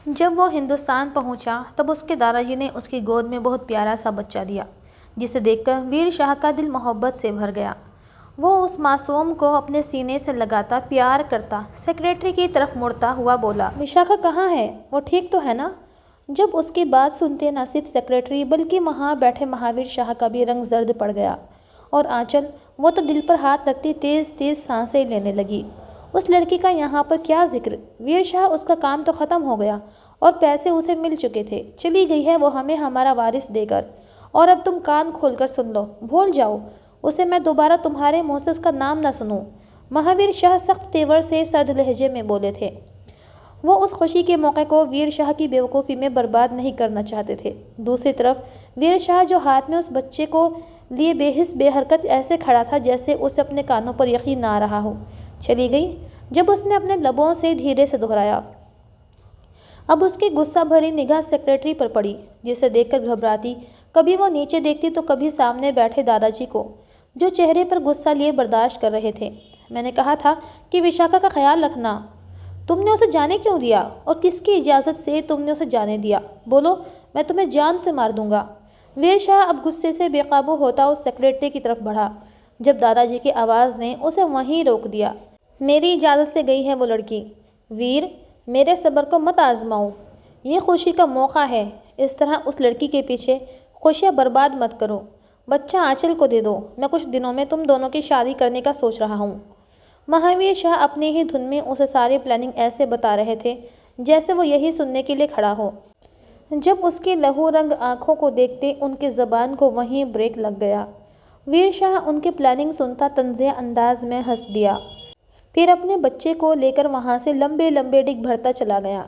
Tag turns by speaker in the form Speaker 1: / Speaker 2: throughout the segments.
Speaker 1: जब वो हिंदुस्तान पहुंचा तब उसके दादाजी ने उसकी गोद में बहुत प्यारा सा बच्चा दिया, जिसे देखकर वीर शाह का दिल मोहब्बत से भर गया। वो उस मासूम को अपने सीने से लगाता, प्यार करता, सेक्रेटरी की तरफ मुड़ता हुआ बोला, विशाखा कहाँ है? वो ठीक तो है ना? जब उसकी बात सुनते न सिर्फ सेक्रेटरी बल्कि वहाँ बैठे महावीर शाह का भी रंग जर्द पड़ गया। और आंचल, वो तो दिल पर हाथ रखती तेज तेज सांसें लेने लगी। उस लड़की का यहाँ पर क्या जिक्र? वीर शाह, उसका काम तो खत्म हो गया और पैसे उसे मिल चुके थे। चली गई है वो हमें हमारा वारिस देकर। और अब तुम कान खोलकर सुन लो, भूल जाओ उसे, मैं दोबारा तुम्हारे मुंह से उसका नाम न सुनूं। महावीर शाह सख्त तेवर से सर्द लहजे में बोले थे। वो उस खुशी के मौके को वीर शाह की बेवकूफ़ी में बर्बाद नहीं करना चाहते थे। दूसरी तरफ वीर शाह, जो हाथ में उस बच्चे को लिए बेहिस बेहरकत ऐसे खड़ा था जैसे उसे अपने कानों पर यकीन ना आ रहा हो, चली गई। जब उसने अपने लबों से धीरे से दोहराया। अब उसकी गुस्सा भरी निगाह सेक्रेटरी पर पड़ी, जिसे देखकर घबराती। कभी वो नीचे देखती तो कभी सामने बैठे दादाजी को, जो चेहरे पर गुस्सा लिए बर्दाश्त कर रहे थे। मैंने कहा था कि विशाखा का ख्याल रखना। तुमने उसे जाने क्यों दिया? और किसकी इजाज़त से तुमने उसे जाने दिया? बोलो, मैं तुम्हें जान से मार दूंगा। वीर शाह अब गुस्से से बेकाबू होता उस सेक्रेटरी की तरफ बढ़ा, जब दादाजी की आवाज़ ने उसे वहीं रोक दिया। मेरी इजाज़त से गई है वो लड़की। वीर, मेरे सब्र को मत आजमाओ। ये खुशी का मौका है। इस तरह उस लड़की के पीछे खुशियाँ बर्बाद मत करो। बच्चा आंचल को दे दो। मैं कुछ दिनों में तुम दोनों की शादी करने का सोच रहा हूँ। महावीर शाह अपनी ही धुन में उसे सारी प्लानिंग ऐसे बता रहे थे जैसे वो यही सुनने के लिए खड़ा हो। जब उसकी लहू रंग आंखों को देखते उनकी ज़बान को वहीं ब्रेक लग गया। वीर शाह उनकी प्लानिंग सुनता तंज़िया अंदाज में हंस दिया, फिर अपने बच्चे को लेकर वहाँ से लंबे लंबे डिग भरता चला गया।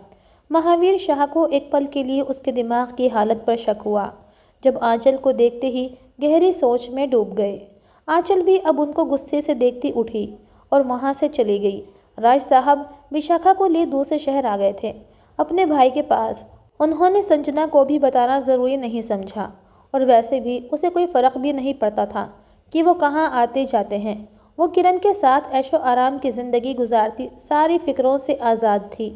Speaker 1: महावीर शाह को एक पल के लिए उसके दिमाग की हालत पर शक हुआ, जब आंचल को देखते ही गहरी सोच में डूब गए। आंचल भी अब उनको गुस्से से देखती उठी और वहाँ से चली गई। राज साहब विशाखा को लिए दूसरे शहर आ गए थे, अपने भाई के पास। उन्होंने संजना को भी बताना ज़रूरी नहीं समझा, और वैसे भी उसे कोई फ़र्क भी नहीं पड़ता था कि वो कहाँ आते जाते हैं। वो किरण के साथ ऐशो आराम की ज़िंदगी गुजारती, सारी फिक्रों से आज़ाद थी।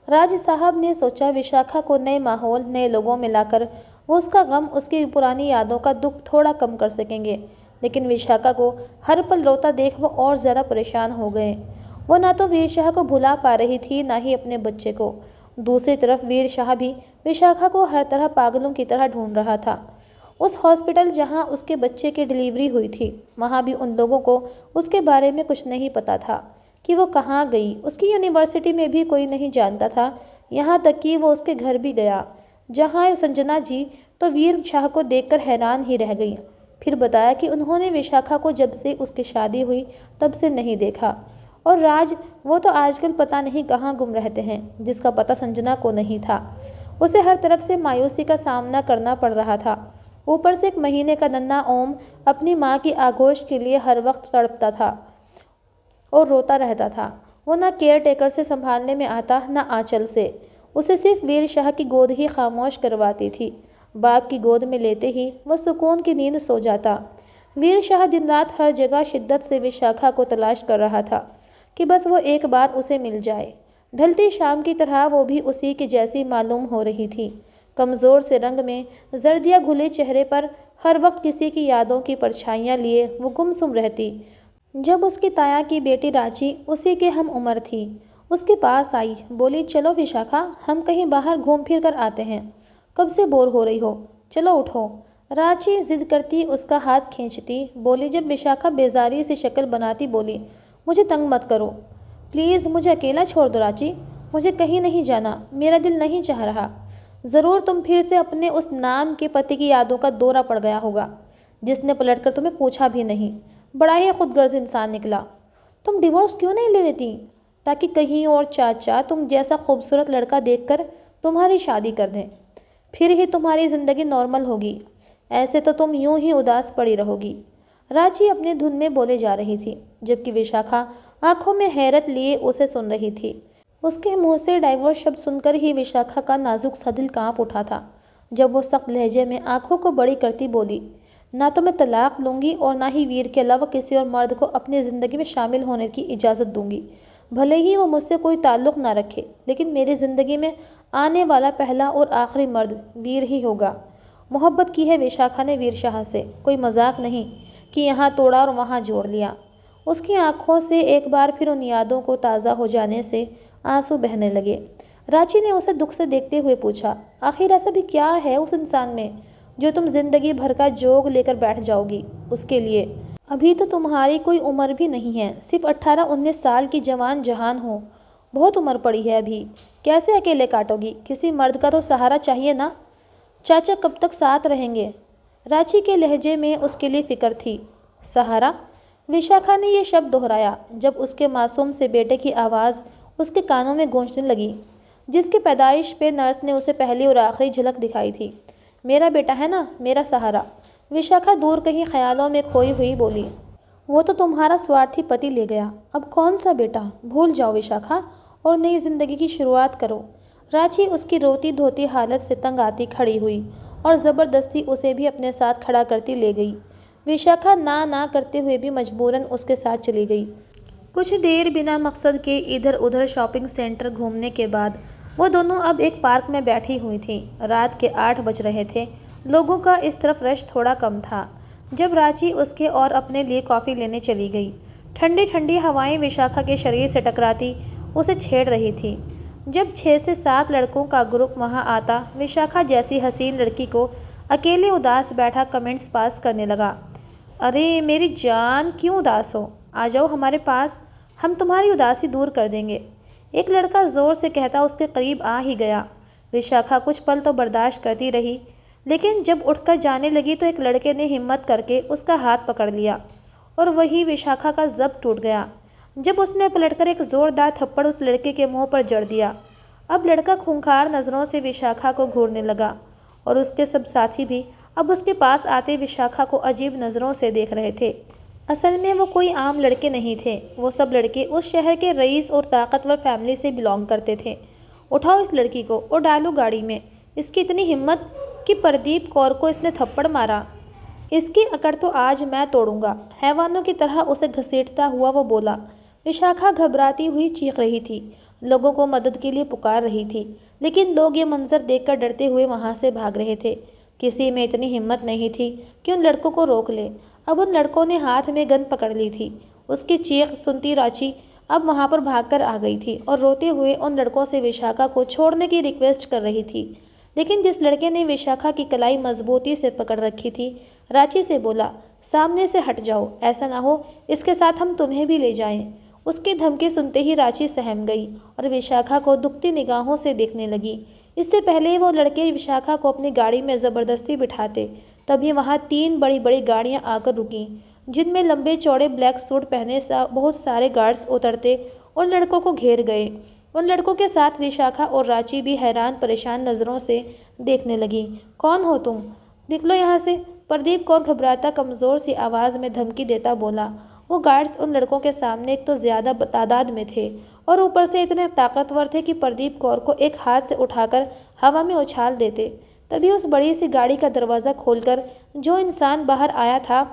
Speaker 1: राज साहब ने सोचा विशाखा को नए माहौल, नए लोगों में लाकर वो उसका गम, उसकी पुरानी यादों का दुख थोड़ा कम कर सकेंगे। लेकिन विशाखा को हर पल रोता देख वो और ज़्यादा परेशान हो गए। वो ना तो वीर शाह को भुला पा रही थी, ना ही अपने बच्चे को। दूसरी तरफ वीर शाह भी विशाखा को हर तरह पागलों की तरह ढूंढ रहा था। उस हॉस्पिटल जहां उसके बच्चे की डिलीवरी हुई थी, वहां भी उन लोगों को उसके बारे में कुछ नहीं पता था कि वो कहाँ गई। उसकी यूनिवर्सिटी में भी कोई नहीं जानता था, यहाँ तक कि वो उसके घर भी गया जहाँ संजना जी तो वीर शाह को देखकर हैरान ही रह गई। फिर बताया कि उन्होंने विशाखा को जब से उसकी शादी हुई तब से नहीं देखा। और राज, वो तो आजकल पता नहीं कहाँ गुम रहते हैं, जिसका पता संजना को नहीं था। उसे हर तरफ से मायूसी का सामना करना पड़ रहा था। ऊपर से 1 महीने का नन्हा ओम अपनी माँ की आगोश के लिए हर वक्त तड़पता था और रोता रहता था। वो ना केयर टेकर से संभालने में आता, ना आंचल से। उसे सिर्फ वीर शाह की गोद ही खामोश करवाती थी। बाप की गोद में लेते ही वो सुकून की नींद सो जाता। वीर शाह दिन रात हर जगह शिद्दत से विशाखा को तलाश कर रहा था कि बस वो एक बार उसे मिल जाए। ढलती शाम की तरह वो भी उसी की जैसी मालूम हो रही थी। कमज़ोर से रंग में जर्दिया घुले चेहरे पर हर वक्त किसी की यादों की परछाइयाँ लिए वो गुमसुम रहती। जब उसकी ताया की बेटी रांची, उसी के हम उम्र थी, उसके पास आई, बोली, चलो विशाखा, हम कहीं बाहर घूम फिर कर आते हैं। कब से बोर हो रही हो, चलो उठो। रांची जिद करती, उसका हाथ खींचती, बोली। जब विशाखा बेजारी से शक्ल बनाती बोली, मुझे तंग मत करो प्लीज़, मुझे अकेला छोड़ दो रांची, मुझे कहीं नहीं जाना, मेरा दिल नहीं चाह रहा। ज़रूर तुम फिर से अपने उस नाम के पति की यादों का दौरा पड़ गया होगा, जिसने पलटकर तुम्हें पूछा भी नहीं। बड़ा ही खुदगर्ज इंसान निकला। तुम डिवोर्स क्यों नहीं ले लेती, ताकि कहीं और चाचा तुम जैसा खूबसूरत लड़का देखकर तुम्हारी शादी कर दें, फिर ही तुम्हारी ज़िंदगी नॉर्मल होगी। ऐसे तो तुम यूं ही उदास पड़ी रहोगी। रांची अपनी धुन में बोले जा रही थी, जबकि विशाखा आंखों में हैरत लिए उसे सुन रही थी। उसके मुंह से डाइवोर्स शब्द सुनकर ही विशाखा का नाजुक सा दिल कांप उठा था। जब वो सख्त लहजे में आंखों को बड़ी करती बोली, ना तो मैं तलाक लूँगी और ना ही वीर के अलावा किसी और मर्द को अपनी ज़िंदगी में शामिल होने की इजाज़त दूँगी। भले ही वो मुझसे कोई ताल्लुक़ ना रखे, लेकिन मेरी ज़िंदगी में आने वाला पहला और आखिरी मर्द वीर ही होगा। मोहब्बत की है विशाखा ने वीर शाह से, कोई मजाक नहीं कि यहाँ तोड़ा और वहाँ जोड़ लिया। उसकी आंखों से एक बार फिर उन यादों को ताज़ा हो जाने से आंसू बहने लगे। रांची ने उसे दुख से देखते हुए पूछा, आखिर ऐसा भी क्या है उस इंसान में जो तुम जिंदगी भर का जोग लेकर बैठ जाओगी उसके लिए? अभी तो तुम्हारी कोई उम्र भी नहीं है, सिर्फ 18-19 साल की जवान जहान हो। बहुत उम्र पड़ी है अभी, कैसे अकेले काटोगी? किसी मर्द का तो सहारा चाहिए ना। चाचा कब तक साथ रहेंगे? रांची के लहजे में उसके लिए फिक्र थी। सहारा? विशाखा ने यह शब्द दोहराया जब उसके मासूम से बेटे की आवाज़ उसके कानों में गूंजने लगी, जिसकी पैदाइश पे नर्स ने उसे पहली और आखिरी झलक दिखाई थी। मेरा बेटा है ना, मेरा सहारा। विशाखा दूर कहीं ख्यालों में खोई हुई बोली। वो तो तुम्हारा स्वार्थी पति ले गया, अब कौन सा बेटा? भूल जाओ विशाखा और नई जिंदगी की शुरुआत करो। रांची उसकी रोती धोती हालत से तंग आती खड़ी हुई और ज़बरदस्ती उसे भी अपने साथ खड़ा करती ले गई। विशाखा ना ना करते हुए भी मजबूरन उसके साथ चली गई। कुछ देर बिना मकसद के इधर उधर शॉपिंग सेंटर घूमने के बाद वो दोनों अब एक पार्क में बैठी हुई थी। रात के 8 बज रहे थे। लोगों का इस तरफ रश थोड़ा कम था जब रांची उसके और अपने लिए कॉफ़ी लेने चली गई। ठंडी ठंडी हवाएं विशाखा के शरीर से टकराती उसे छेड़ रही थी। जब 6 से 7 लड़कों का ग्रुप वहां आता, विशाखा जैसी हसीन लड़की को अकेले उदास बैठा कमेंट्स पास करने लगा। अरे मेरी जान, क्यों उदास हो? आ जाओ हमारे पास, हम तुम्हारी उदासी दूर कर देंगे। एक लड़का ज़ोर से कहता उसके करीब आ ही गया। विशाखा कुछ पल तो बर्दाश्त करती रही, लेकिन जब उठकर जाने लगी तो एक लड़के ने हिम्मत करके उसका हाथ पकड़ लिया और वही विशाखा का ज़ब्त टूट गया जब उसने पलटकर एक ज़ोरदार थप्पड़ उस लड़के के मुंह पर जड़ दिया। अब लड़का खूंखार नज़रों से विशाखा को घूरने लगा और उसके सब साथी भी अब उसके पास आते विशाखा को अजीब नज़रों से देख रहे थे। असल में वो कोई आम लड़के नहीं थे, वो सब लड़के उस शहर के रईस और ताकतवर फैमिली से बिलोंग करते थे। उठाओ इस लड़की को और डालो गाड़ी में। इसकी इतनी हिम्मत कि प्रदीप कौर को इसने थप्पड़ मारा। इसकी अकड़ तो आज मैं तोड़ूंगा। हैवानों की तरह उसे घसीटता हुआ वो बोला। विशाखा घबराती हुई चीख रही थी, लोगों को मदद के लिए पुकार रही थी, लेकिन लोग ये मंजर देखकर डरते हुए वहाँ से भाग रहे थे। किसी में इतनी हिम्मत नहीं थी कि उन लड़कों को रोक ले। अब उन लड़कों ने हाथ में गन पकड़ ली थी। उसकी चीख सुनती रांची अब वहाँ पर भागकर आ गई थी और रोते हुए उन लड़कों से विशाखा को छोड़ने की रिक्वेस्ट कर रही थी। लेकिन जिस लड़के ने विशाखा की कलाई मजबूती से पकड़ रखी थी, रांची से बोला, सामने से हट जाओ, ऐसा ना हो इसके साथ हम तुम्हें भी ले जाएं। उसकी धमकी सुनते ही रांची सहम गई और विशाखा को दुखती निगाहों से देखने लगी। इससे पहले वो लड़के विशाखा को अपनी गाड़ी में ज़बरदस्ती बिठाते, तभी वहाँ 3 बड़ी बड़ी गाड़ियाँ आकर रुकीं, जिनमें लंबे चौड़े ब्लैक सूट पहने बहुत सारे गार्ड्स उतरते और लड़कों को घेर गए। उन लड़कों के साथ विशाखा और रांची भी हैरान परेशान नज़रों से देखने लगी। कौन हो तुम? निकलो यहाँ से, प्रदीप कौर घबराता कमज़ोर सी आवाज़ में धमकी देता बोला। वो गार्ड्स उन लड़कों के सामने एक तो ज़्यादा तादाद में थे और ऊपर से इतने ताकतवर थे कि प्रदीप कौर को एक हाथ से उठाकर हवा में उछाल देते। तभी उस बड़ी सी गाड़ी का दरवाज़ा खोलकर जो इंसान बाहर आया था,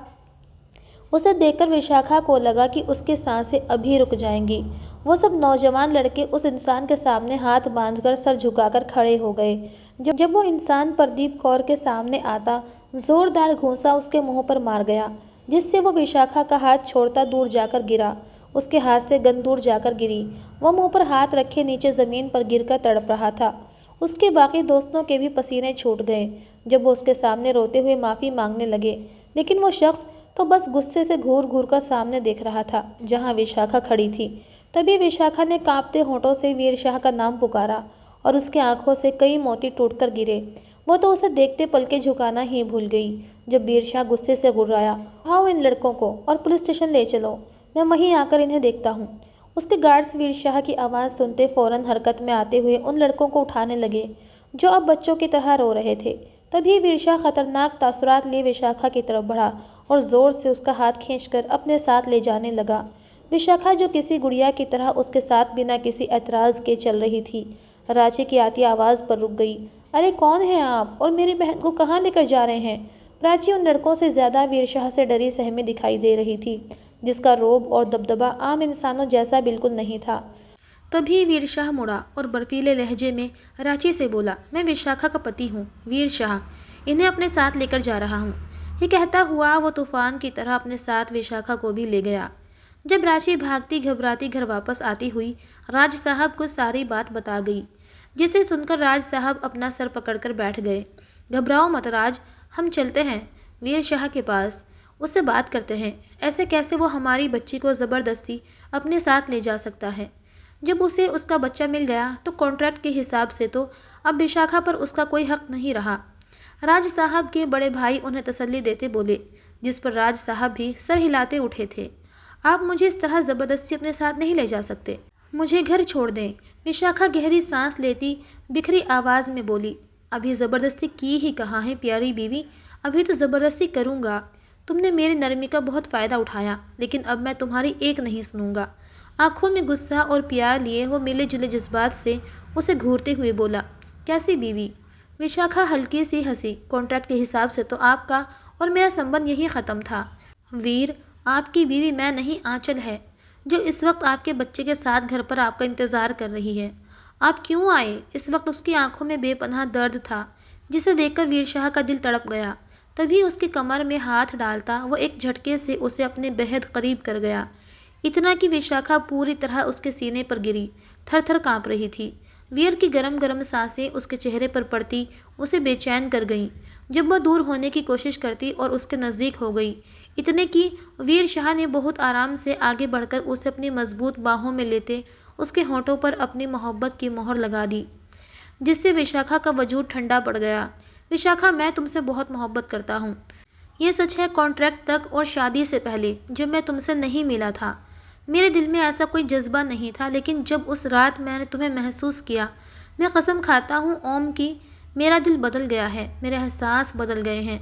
Speaker 1: उसे देखकर विशाखा को लगा कि उसकी सांसें अभी रुक जाएंगी। वो सब नौजवान लड़के उस इंसान के सामने हाथ बांधकर सर झुकाकर खड़े हो गए। जब वो इंसान प्रदीप कौर के सामने आता, जोरदार घूंसा उसके मुंह पर मार गया, जिससे वो विशाखा का हाथ छोड़ता दूर जाकर गिरा। उसके हाथ से गन दूर जाकर गिरी। वो मुंह पर हाथ रखे नीचे ज़मीन पर गिरकर तड़प रहा था। उसके बाकी दोस्तों के भी पसीने छूट गए जब वो उसके सामने रोते हुए माफ़ी मांगने लगे, लेकिन वो शख्स तो बस गुस्से से घूर घूर कर सामने देख रहा था जहाँ विशाखा खड़ी थी। तभी विशाखा ने कांपते होंठों से वीर शाह का नाम पुकारा और उसकी आंखों से कई मोती टूटकर गिरे। वो तो उसे देखते पलके झुकाना ही भूल गई जब वीर शाह गुस्से से गुर्राया, आओ इन लड़कों को और पुलिस स्टेशन ले चलो, मैं वहीं आकर इन्हें देखता हूँ। उसके गार्ड्स वीर शाह की आवाज़ सुनते फौरन हरकत में आते हुए उन लड़कों को उठाने लगे जो अब बच्चों की तरह रो रहे थे। तभी वीर शाह खतरनाक तासुरात लिए विशाखा की तरफ बढ़ा और ज़ोर से उसका हाथ खींचकर अपने साथ ले जाने लगा। विशाखा जो किसी गुड़िया की तरह उसके साथ बिना किसी एतराज़ के चल रही थी, रांची की आती आवाज़ पर रुक गई। अरे कौन हैं आप और मेरी बहन को कहाँ लेकर जा रहे हैं? प्राची उन लड़कों से ज़्यादा वीर शाह से डरी सहमी दिखाई दे रही थी, जिसका रोब और दबदबा आम इंसानों जैसा बिल्कुल नहीं था। तभी वीर शाह मुड़ा और बर्फीले लहजे में रांची से बोला, मैं विशाखा का पति हूँ, वीर शाह। इन्हें अपने साथ लेकर जा रहा हूँ। ये कहता हुआ वो तूफान की तरह अपने साथ विशाखा को भी ले गया। जब रांची भागती घबराती घर वापस आती हुई राज साहब को सारी बात बता गई, जिसे सुनकर राज साहब अपना सर पकड़कर बैठ गए। घबराओ मत राज, हम चलते हैं वीर शाह के पास, उससे बात करते हैं। ऐसे कैसे वो हमारी बच्ची को ज़बरदस्ती अपने साथ ले जा सकता है? जब उसे उसका बच्चा मिल गया तो कॉन्ट्रैक्ट के हिसाब से तो अब विशाखा पर उसका कोई हक नहीं रहा। राज साहब के बड़े भाई उन्हें तसल्ली देते बोले, जिस पर राज साहब भी सर हिलाते उठे थे। आप मुझे इस तरह ज़बरदस्ती अपने साथ नहीं ले जा सकते, मुझे घर छोड़ दें। विशाखा गहरी सांस लेती बिखरी आवाज़ में बोली, अभी ज़बरदस्ती की ही कहाँ है प्यारी बीवी, अभी तो ज़बरदस्ती करूँगा। तुमने मेरी नरमी का बहुत फ़ायदा उठाया, लेकिन अब मैं तुम्हारी एक नहीं सुनूंगा। आंखों में गुस्सा और प्यार लिए वो मिले जुले जज्बात से उसे घूरते हुए बोला, कैसी बीवी? विशाखा हल्की सी हंसी, कॉन्ट्रैक्ट के हिसाब से तो आपका और मेरा संबंध यही ख़त्म था। वीर, आपकी बीवी मैं नहीं, आंचल है, जो इस वक्त आपके बच्चे के साथ घर पर आपका इंतज़ार कर रही है। आप क्यों आए? इस वक्त उसकी आंखों में बेपनाह दर्द था, जिसे देखकर वीर शाह का दिल तड़प गया। तभी उसकी कमर में हाथ डालता वो एक झटके से उसे अपने बेहद करीब कर गया, इतना कि विशाखा पूरी तरह उसके सीने पर गिरी, थर थर काँप रही थी। वीर की गरम गरम सांसें उसके चेहरे पर पड़ती उसे बेचैन कर गईं। जब वह दूर होने की कोशिश करती और उसके नज़दीक हो गई, इतने कि वीर शाह ने बहुत आराम से आगे बढ़कर उसे अपनी मजबूत बाहों में लेते उसके होंठों पर अपनी मोहब्बत की मोहर लगा दी, जिससे विशाखा का वजूद ठंडा पड़ गया। विशाखा, मैं तुमसे बहुत मोहब्बत करता हूँ। ये सच है, कॉन्ट्रैक्ट तक और शादी से पहले जब मैं तुमसे नहीं मिला था, मेरे दिल में ऐसा कोई जज्बा नहीं था, लेकिन जब उस रात मैंने तुम्हें महसूस किया, मैं कसम खाता हूँ ओम की, मेरा दिल बदल गया है, मेरे एहसास बदल गए हैं।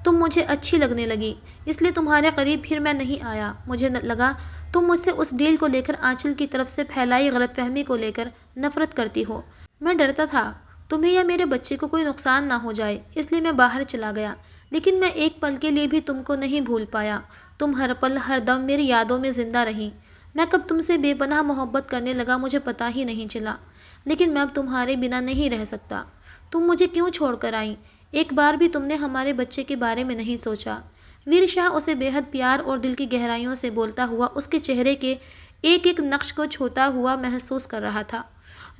Speaker 1: तुम मुझे अच्छी लगने लगी, इसलिए तुम्हारे करीब फिर मैं नहीं आया। मुझे लगा तुम मुझसे उस डील को लेकर, आंचल की तरफ से फैलाई गलतफहमी को लेकर नफरत करती हो। मैं डरता था तुम्हें या मेरे बच्चे को कोई नुकसान ना हो जाए, इसलिए मैं बाहर चला गया, लेकिन मैं एक पल के लिए भी तुमको नहीं भूल पाया। तुम हर पल हर दम मेरी यादों में ज़िंदा रही। मैं कब तुमसे बेपनाह मोहब्बत करने लगा मुझे पता ही नहीं चला, लेकिन मैं अब तुम्हारे बिना नहीं रह सकता। तुम मुझे क्यों छोड़कर आई? एक बार भी तुमने हमारे बच्चे के बारे में नहीं सोचा। वीर शाह उसे बेहद प्यार और दिल की गहराइयों से बोलता हुआ उसके चेहरे के एक एक नक्श को छूता हुआ महसूस कर रहा था।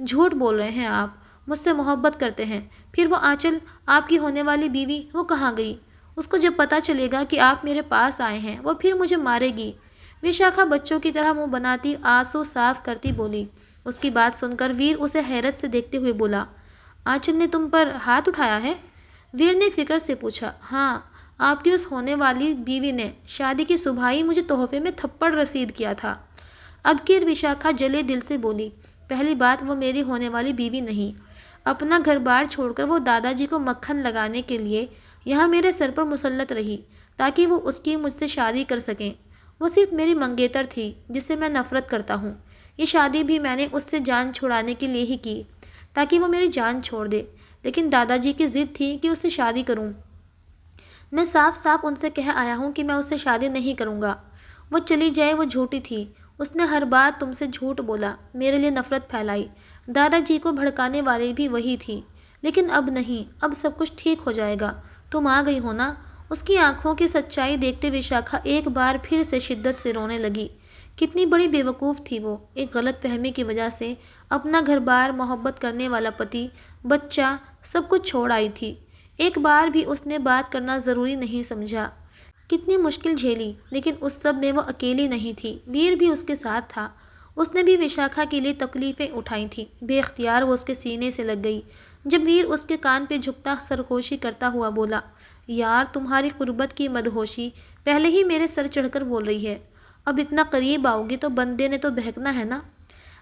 Speaker 1: झूठ बोल रहे हैं आप, मुझसे मोहब्बत करते हैं। फिर वो आंचल, आपकी होने वाली बीवी, वो कहाँ गई? उसको जब पता चलेगा कि आप मेरे पास आए हैं, वो फिर मुझे मारेगी। विशाखा बच्चों की तरह मुंह बनाती आंसू साफ करती बोली। उसकी बात सुनकर वीर उसे हैरत से देखते हुए बोला, आंचल ने तुम पर हाथ उठाया है? वीर ने फिक्र से पूछा। हाँ, आपकी उस होने वाली बीवी ने शादी की सुबह ही मुझे तोहफे में थप्पड़ रसीद किया था। अब की विशाखा जले दिल से बोली, पहली बात वो मेरी होने वाली बीवी नहीं। अपना घर बार छोड़कर वो दादाजी को मक्खन लगाने के लिए यहाँ मेरे सर पर मुसल्लत रही, ताकि वो उसकी मुझसे शादी कर सकें। वो सिर्फ मेरी मंगेतर थी, जिससे मैं नफ़रत करता हूँ। ये शादी भी मैंने उससे जान छुड़ाने के लिए ही की, ताकि वो मेरी जान छोड़ दे, लेकिन दादाजी की ज़िद थी कि उससे शादी करूँ। मैं साफ साफ उनसे कह आया हूँ कि मैं उससे शादी नहीं करूँगा। वो चली जाए, वो झूठी थी। उसने हर बात तुमसे झूठ बोला, मेरे लिए नफ़रत फैलाई। दादाजी को भड़काने वाली भी वही थी। लेकिन अब नहीं, अब सब कुछ ठीक हो जाएगा। तुम आ गई हो ना? उसकी आंखों की सच्चाई देखते विशाखा एक बार फिर से शिद्दत से रोने लगी। कितनी बड़ी बेवकूफ़ थी वो, एक गलत फहमी की वजह से अपना घर बार, मोहब्बत करने वाला पति, बच्चा, सब कुछ छोड़ आई थी। एक बार भी उसने बात करना ज़रूरी नहीं समझा। कितनी मुश्किल झेली, लेकिन उस सब में वो अकेली नहीं थी, वीर भी उसके साथ था। उसने भी विशाखा के लिए तकलीफ़ें उठाई थीं। बेख्तियार वो उसके सीने से लग गई। जब वीर उसके कान पे झुकता सरगोशी करता हुआ बोला, यार तुम्हारी कुर्बत की मदहोशी पहले ही मेरे सर चढ़कर बोल रही है, अब इतना करीब आओगी तो बंदे ने तो बहकना है ना।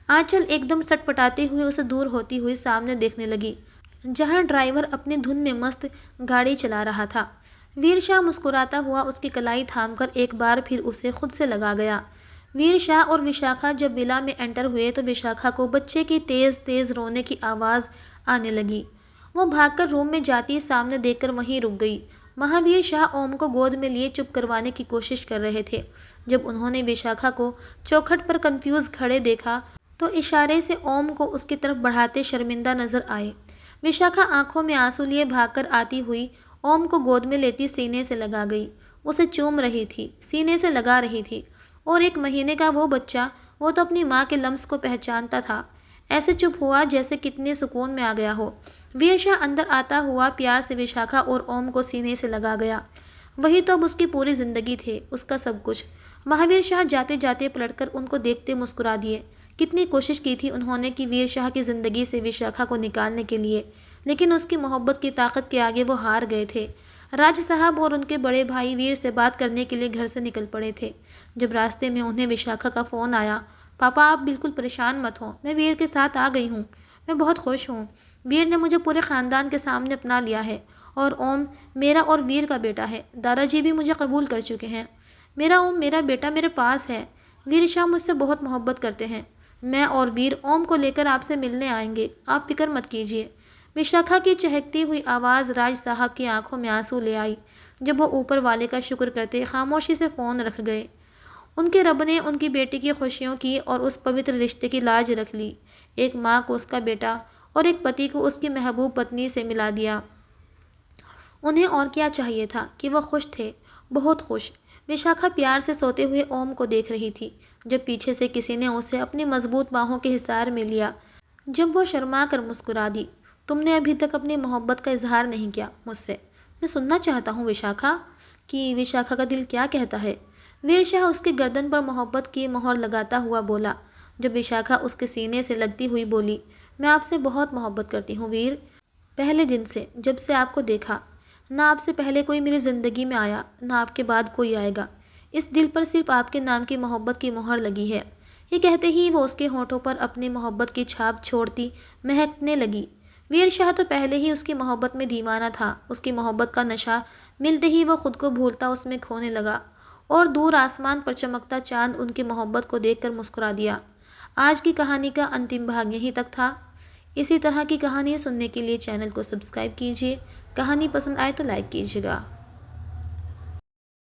Speaker 1: आंचल एकदम सटपटाते हुए उसे दूर होती हुई सामने देखने लगी, जहाँ ड्राइवर अपनी धुन में मस्त गाड़ी चला रहा था। वीर शाह मुस्कुराता हुआ उसकी कलाई थामकर एक बार फिर उसे खुद से लगा गया। वीर शाह और विशाखा जब विला में एंटर हुए तो विशाखा को बच्चे की तेज़ तेज़ रोने की आवाज़ आने लगी। वो भागकर रूम में जाती सामने देखकर वहीं रुक गई। महावीर शाह ओम को गोद में लिए चुप करवाने की कोशिश कर रहे थे। जब उन्होंने विशाखा को चौखट पर कंफ्यूज खड़े देखा तो इशारे से ओम को उसकी तरफ बढ़ाते शर्मिंदा नजर आए। विशाखा आंखों में आंसू लिए भागकर आती हुई ओम को गोद में लेती सीने से लगा गई। उसे चूम रही थी, सीने से लगा रही थी। और 1 महीने का वो बच्चा, वो तो अपनी माँ के लम्स को पहचानता था। ऐसे चुप हुआ जैसे कितने सुकून में आ गया हो। वीर शाह अंदर आता हुआ प्यार से विशाखा और ओम को सीने से लगा गया। वही तो अब उसकी पूरी जिंदगी थे, उसका सब कुछ। महावीर शाह जाते जाते पलटकर उनको देखते मुस्कुरा दिए। कितनी कोशिश की थी उन्होंने कि वीर शाह की जिंदगी से विशाखा को निकालने के लिए, लेकिन उसकी मोहब्बत की ताकत के आगे वो हार गए थे। राज साहब और उनके बड़े भाई वीर से बात करने के लिए घर से निकल पड़े थे। जब रास्ते में उन्हें विशाखा का फ़ोन आया, पापा आप बिल्कुल परेशान मत हो, मैं वीर के साथ आ गई हूँ, मैं बहुत खुश हूँ। वीर ने मुझे पूरे ख़ानदान के सामने अपना लिया है और ओम मेरा और वीर का बेटा है। दादाजी भी मुझे कबूल कर चुके हैं। मेरा ओम, मेरा बेटा मेरे पास है। वीर शाह मुझसे बहुत मोहब्बत करते हैं। मैं और वीर ओम को लेकर आपसे मिलने आएंगे, आप फिक्र मत कीजिए। विशाखा की चहकती हुई आवाज़ राज साहब की आंखों में आंसू ले आई जब वो ऊपर वाले का शुक्र करते खामोशी से फ़ोन रख गए। उनके रब ने उनकी बेटी की खुशियों की और उस पवित्र रिश्ते की लाज रख ली। एक माँ को उसका बेटा और एक पति को उसकी महबूब पत्नी से मिला दिया। उन्हें और क्या चाहिए था कि वह खुश थे, बहुत खुश। विशाखा प्यार से सोते हुए ओम को देख रही थी जब पीछे से किसी ने उसे अपनी मजबूत बाहों के हिसार में लिया। जब वो शर्मा कर मुस्कुरा दी, तुमने अभी तक अपनी मोहब्बत का इजहार नहीं किया मुझसे। मैं सुनना चाहता हूँ विशाखा, कि विशाखा का दिल क्या कहता है। वीर शाह उसकी गर्दन पर मोहब्बत की मोहर लगाता हुआ बोला। जब विशाखा उसके सीने से लगती हुई बोली, मैं आपसे बहुत मोहब्बत करती हूँ वीर, पहले दिन से, जब से आपको देखा। ना आपसे पहले कोई मेरी ज़िंदगी में आया, ना आपके बाद कोई आएगा। इस दिल पर सिर्फ आपके नाम की मोहब्बत की मोहर लगी है। ये कहते ही वो उसके होठों पर अपनी मोहब्बत की छाप छोड़ती महकने लगी। वीर शाह तो पहले ही उसकी मोहब्बत में दीवाना था। उसकी मोहब्बत का नशा मिलते ही वो खुद को भूलता उसमें खोने लगा और दूर आसमान पर चमकता चांद उनकी मोहब्बत को देखकर मुस्कुरा दिया। आज की कहानी का अंतिम भाग यहीं तक था। इसी तरह की कहानी सुनने के लिए चैनल को सब्सक्राइब कीजिए। कहानी पसंद आए तो लाइक कीजिएगा।